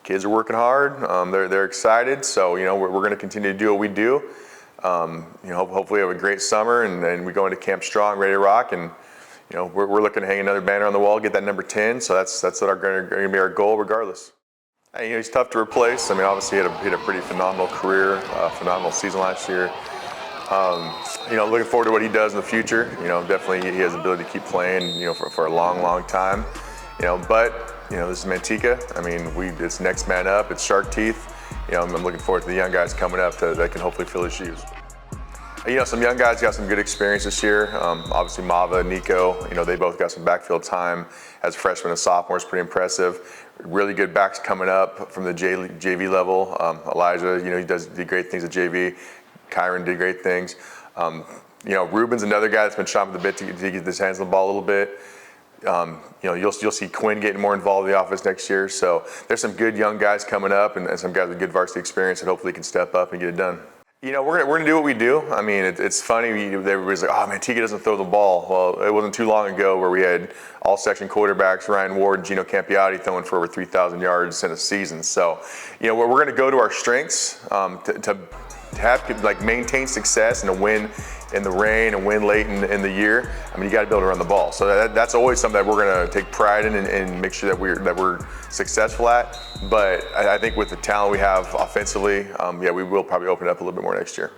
kids are working hard. They're excited. So, you know, we're going to continue to do what we do. You know, hopefully we have a great summer and we go into camp strong, ready to rock. And, you know, we're looking to hang another banner on the wall, get that number 10. So that's what going to be our goal regardless. Hey, you know, he's tough to replace. I mean, obviously he had a pretty phenomenal career, phenomenal season last year. You know, looking forward to what he does in the future. You know, definitely he has the ability to keep playing, you know, for a long time. You know, but, you know, this is Manteca. I mean, it's next man up. It's shark teeth. You know, I'm looking forward to the young guys coming up that can hopefully fill his shoes. You know, some young guys got some good experience this year. Obviously, Mava, Nico, you know, they both got some backfield time as freshmen and sophomores, pretty impressive. Really good backs coming up from the JV level. Elijah, you know, he did great things at JV. Kyron did great things. You know, Ruben's another guy that's been chomping the bit to get his hands on the ball a little bit. You know, you'll see Quinn getting more involved in the offense next year. So there's some good young guys coming up and some guys with good varsity experience that hopefully can step up and get it done. You know, we're gonna do what we do. I mean, it's funny, everybody's like, oh, Manteca doesn't throw the ball. Well, it wasn't too long ago where we had all section quarterbacks, Ryan Ward and Gino Campiotti, throwing for over 3,000 yards in a season. So, you know, we're gonna go to our strengths to have, like, maintain success and to win in the rain and win late in the year. I mean, you got to be able to run the ball. So that's always something that we're going to take pride in and make sure that we're successful at. But I think with the talent we have offensively, yeah, we will probably open it up a little bit more next year.